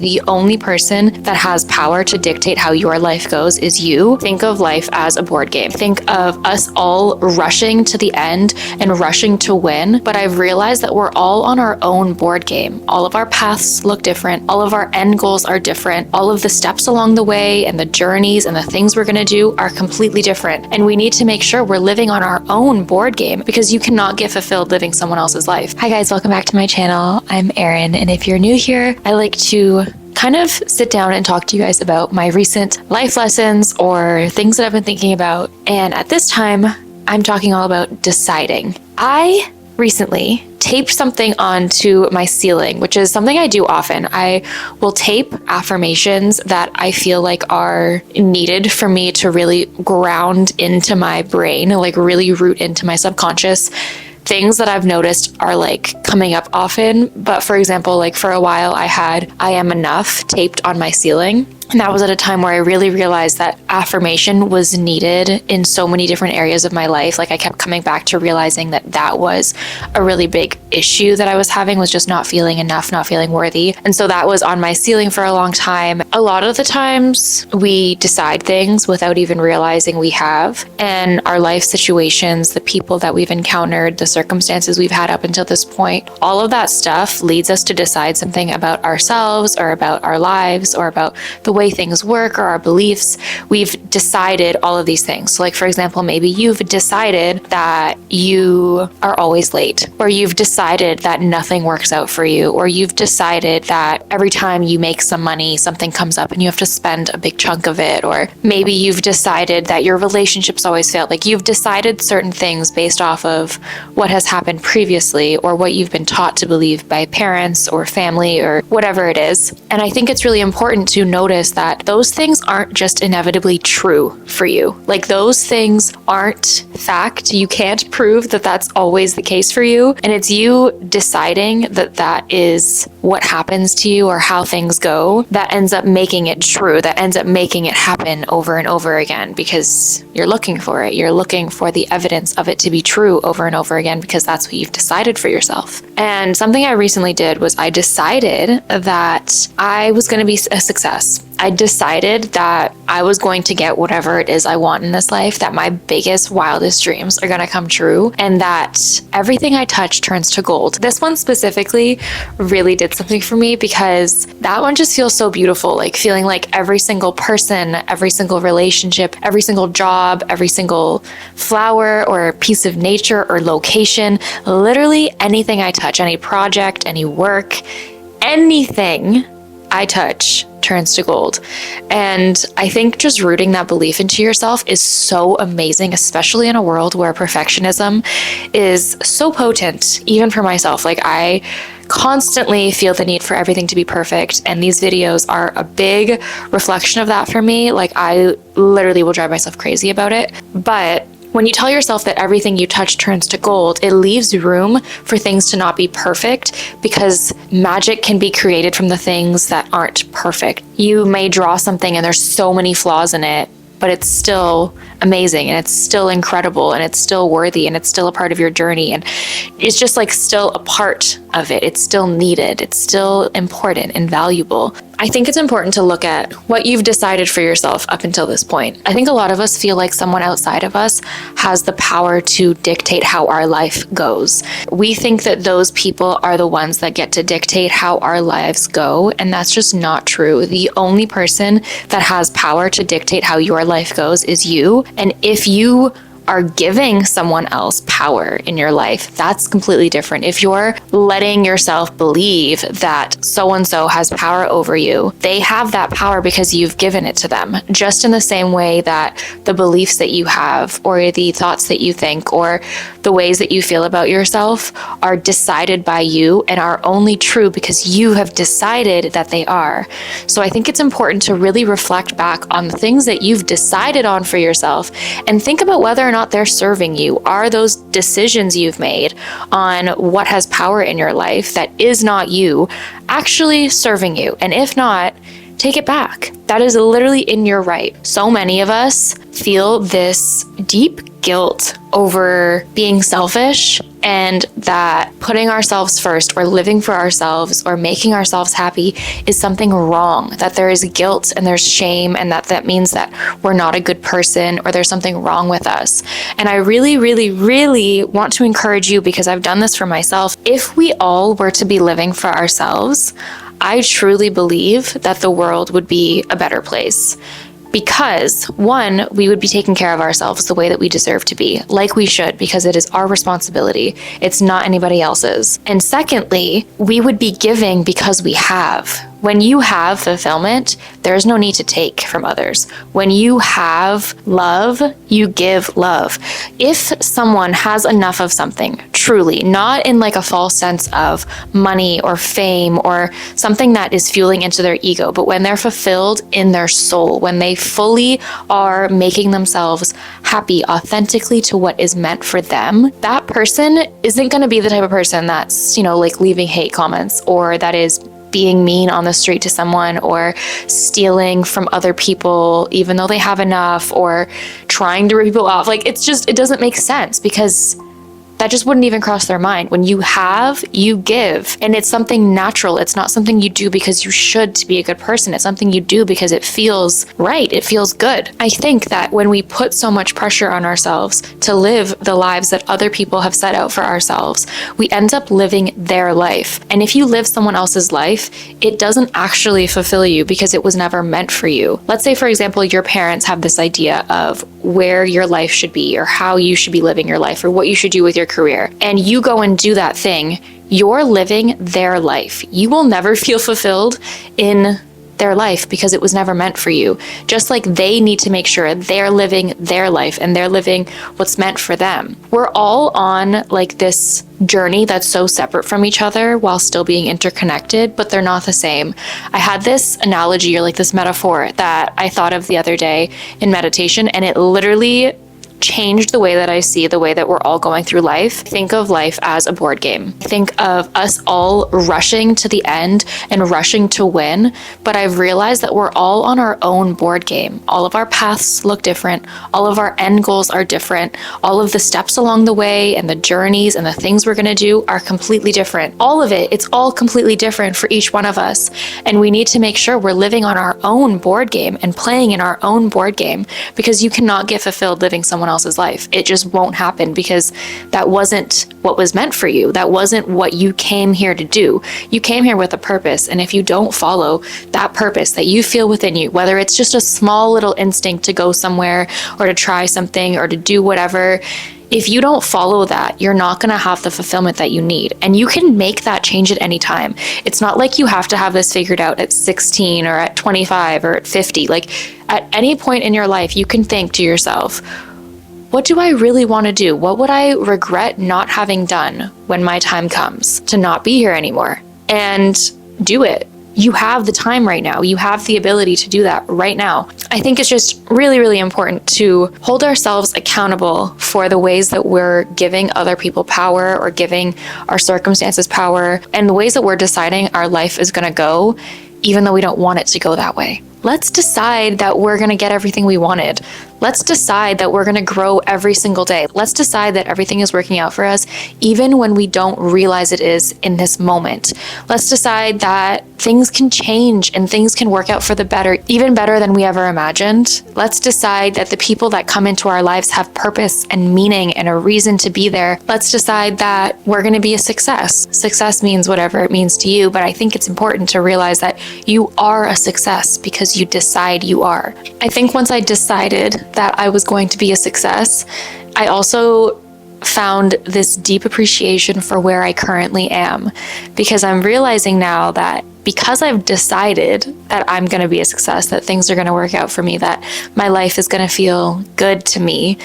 The only person that has power to dictate how your life goes is you. Think of life as a board game. Think of us all rushing to the end and rushing to win. But I've realized that we're all on our own board game. All of our paths look different. All of our end goals are different. All of the steps along the way and the journeys and the things we're going to do are completely different. And we need to make sure we're living on our own board game, because you cannot get fulfilled living someone else's life. Hi guys, welcome back to my channel. I'm Erin, and if you're new here, I like to kind of sit down and talk to you guys about my recent life lessons or things that I've been thinking about. And at this time, I'm talking all about deciding. I recently taped something onto my ceiling, which is something I do often. I will tape affirmations that I feel like are needed for me to really ground into my brain, like really root into my subconscious. Things that I've noticed are like coming up often. But for example, like for a while I had I am enough taped on my ceiling. And that was at a time where I really realized that affirmation was needed in so many different areas of my life. Like I kept coming back to realizing that that was a really big issue that I was having, was just not feeling enough, not feeling worthy. And so that was on my ceiling for a long time. A lot of the times we decide things without even realizing we have. And our life situations, the people that we've encountered, the circumstances we've had up until this point, all of that stuff leads us to decide something about ourselves or about our lives or about the way things work or our beliefs. We've decided all of these things. So like, for example, maybe you've decided that you are always late, or you've decided that nothing works out for you, or you've decided that every time you make some money, something comes up and you have to spend a big chunk of it, or maybe you've decided that your relationships always fail. Like you've decided certain things based off of what has happened previously or what you've been taught to believe by parents or family or whatever it is. And I think it's really important to notice that those things aren't just inevitably true for you. Like those things aren't fact. You can't prove that that's always the case for you. And it's you deciding that that is what happens to you or how things go that ends up making it true, that ends up making it happen over and over again, because you're looking for it. You're looking for the evidence of it to be true over and over again, because that's what you've decided for yourself. And something I recently did was I decided that I was going to be a success. I decided that I was going to get whatever it is I want in this life, that my biggest, wildest dreams are going to come true, and that everything I touch turns to gold. This one specifically really did something for me, because that one just feels so beautiful, like feeling like every single person, every single relationship, every single job, every single flower or piece of nature or location, literally anything I touch, any project, any work, anything I touch turns to gold. And I think just rooting that belief into yourself is so amazing, especially in a world where perfectionism is so potent, even for myself. Like I constantly feel the need for everything to be perfect, and these videos are a big reflection of that for me. Like I literally will drive myself crazy about it. But when you tell yourself that everything you touch turns to gold, it leaves room for things to not be perfect, because magic can be created from the things that aren't perfect. You may draw something and there's so many flaws in it, but it's still amazing and it's still incredible and it's still worthy and it's still a part of your journey, and it's just like still a part of it. It's still needed. It's still important and valuable. I think it's important to look at what you've decided for yourself up until this point. I think a lot of us feel like someone outside of us has the power to dictate how our life goes. We think that those people are the ones that get to dictate how our lives go, and that's just not true. The only person that has power to dictate how your life goes is you. And if you are giving someone else power in your life, that's completely different. If you're letting yourself believe that so-and-so has power over you, they have that power because you've given it to them. Just in the same way that the beliefs that you have, or the thoughts that you think, or the ways that you feel about yourself are decided by you and are only true because you have decided that they are. So I think it's important to really reflect back on the things that you've decided on for yourself and think about whether or not they're serving you. Are those decisions you've made on what has power in your life that is not you actually serving you? And if not, take it back. That is literally in your right. So many of us feel this deep guilt over being selfish, and that putting ourselves first or living for ourselves or making ourselves happy is something wrong, that there is guilt and there's shame, and that means that we're not a good person or there's something wrong with us. And I really, really, really want to encourage you, because I've done this for myself. If we all were to be living for ourselves, I truly believe that the world would be a better place. Because one, we would be taking care of ourselves the way that we deserve to be, like we should, because it is our responsibility. It's not anybody else's. And secondly, we would be giving because we have. When you have fulfillment, there's no need to take from others. When you have love, you give love. If someone has enough of something, truly, not in like a false sense of money or fame or something that is fueling into their ego, but when they're fulfilled in their soul, when they fully are making themselves happy authentically to what is meant for them, that person isn't going to be the type of person that's, like leaving hate comments, or that is being mean on the street to someone, or stealing from other people even though they have enough, or trying to rip people off. Like, it doesn't make sense, because that just wouldn't even cross their mind. When you have, you give. And it's something natural. It's not something you do because you should to be a good person. It's something you do because it feels right. It feels good. I think that when we put so much pressure on ourselves to live the lives that other people have set out for ourselves, we end up living their life. And if you live someone else's life, it doesn't actually fulfill you because it was never meant for you. Let's say, for example, your parents have this idea of where your life should be, or how you should be living your life, or what you should do with your career, and you go and do that thing. You're living their life. You will never feel fulfilled in their life because it was never meant for you. Just like they need to make sure they're living their life and they're living what's meant for them. We're all on like this journey that's so separate from each other while still being interconnected, but they're not the same. I had this analogy, or like this metaphor, that I thought of the other day in meditation, and it literally changed the way that I see the way that we're all going through life. Think of life as a board game. Think of us all rushing to the end and rushing to win, but I've realized that we're all on our own board game. All of our paths look different. All of our end goals are different. All of the steps along the way and the journeys and the things we're going to do are completely different. All of it, it's all completely different for each one of us. And we need to make sure we're living on our own board game and playing in our own board game, because you cannot get fulfilled living someone else's life. It just won't happen, because that wasn't what was meant for you. That wasn't what you came here to do. You came here with a purpose, and if you don't follow that purpose that you feel within you, whether it's just a small little instinct to go somewhere or to try something or to do whatever, if you don't follow that, you're not going to have the fulfillment that you need. And you can make that change at any time. It's not like you have to have this figured out at 16 or at 25 or at 50. Like, at any point in your life, you can think to yourself, what do I really want to do? What would I regret not having done when my time comes to not be here anymore? And do it. You have the time right now. You have the ability to do that right now. I think it's just really, really important to hold ourselves accountable for the ways that we're giving other people power, or giving our circumstances power, and the ways that we're deciding our life is going to go, even though we don't want it to go that way. Let's decide that we're going to get everything we wanted. Let's decide that we're going to grow every single day. Let's decide that everything is working out for us, even when we don't realize it is in this moment. Let's decide that things can change and things can work out for the better, even better than we ever imagined. Let's decide that the people that come into our lives have purpose and meaning and a reason to be there. Let's decide that we're going to be a success. Success means whatever it means to you, but I think it's important to realize that you are a success because you decide you are. I think once I decided that I was going to be a success, I also found this deep appreciation for where I currently am, because I'm realizing now that because I've decided that I'm going to be a success, that things are going to work out for me, that my life is going to feel good to me,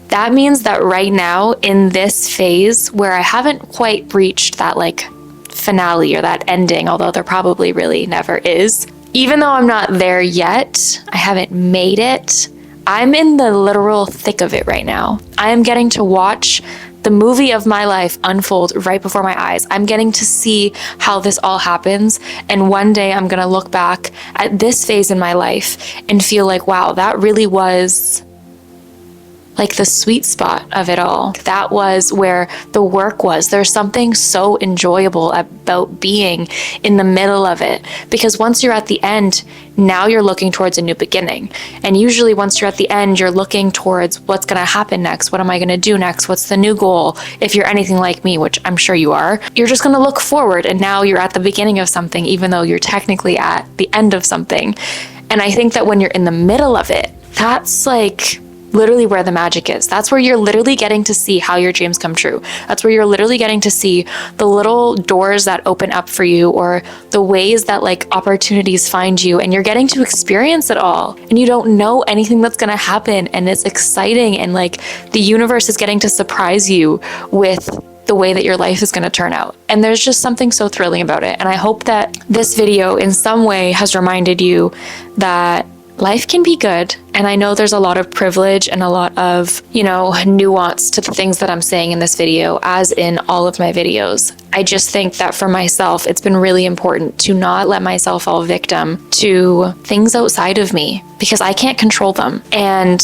that means that right now in this phase where I haven't quite reached that like finale or that ending, although there probably really never is, even though I'm not there yet, I haven't made it, I'm in the literal thick of it right now. I am getting to watch the movie of my life unfold right before my eyes. I'm getting to see how this all happens. And one day I'm going to look back at this phase in my life and feel like, wow, that really was like the sweet spot of it all. That was where the work was. There's something so enjoyable about being in the middle of it, because once you're at the end, now you're looking towards a new beginning. And usually once you're at the end, you're looking towards what's going to happen next. What am I going to do next? What's the new goal? If you're anything like me, which I'm sure you are, you're just going to look forward, and now you're at the beginning of something, even though you're technically at the end of something. And I think that when you're in the middle of it, that's like literally where the magic is. That's where you're literally getting to see how your dreams come true. That's where you're literally getting to see the little doors that open up for you, or the ways that like opportunities find you, and you're getting to experience it all. And you don't know anything that's going to happen, and it's exciting, and like the universe is getting to surprise you with the way that your life is going to turn out. And there's just something so thrilling about it. And I hope that this video in some way has reminded you that life can be good. And I know there's a lot of privilege and a lot of, nuance to the things that I'm saying in this video, as in all of my videos. I just think that for myself, it's been really important to not let myself fall victim to things outside of me, because I can't control them. And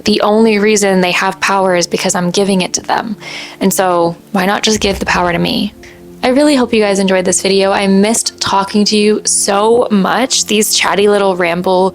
the only reason they have power is because I'm giving it to them. And so why not just give the power to me? I really hope you guys enjoyed this video. I missed talking to you so much. These chatty little ramble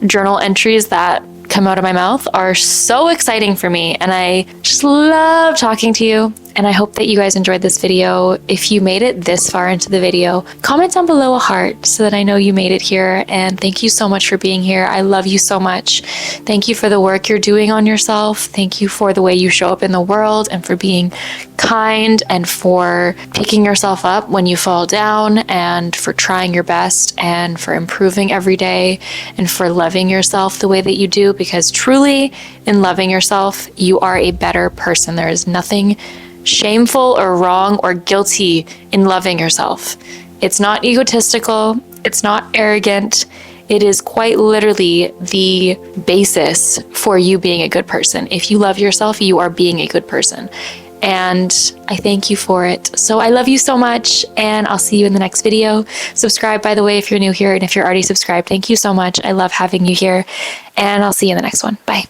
journal entries that come out of my mouth are so exciting for me, and I just love talking to you. And I hope that you guys enjoyed this video. If you made it this far into the video, comment down below a heart so that I know you made it here. And thank you so much for being here. I love you so much. Thank you for the work you're doing on yourself. Thank you for the way you show up in the world, and for being kind, and for picking yourself up when you fall down, and for trying your best, and for improving every day, and for loving yourself the way that you do, because truly in loving yourself, you are a better person. There is nothing shameful or wrong or guilty in loving yourself. It's not egotistical. It's not arrogant. It is quite literally the basis for you being a good person. If you love yourself, you are being a good person. And I thank you for it. So I love you so much, and I'll see you in the next video. Subscribe, by the way, if you're new here, and if you're already subscribed, thank you so much. I love having you here, and I'll see you in the next one. Bye.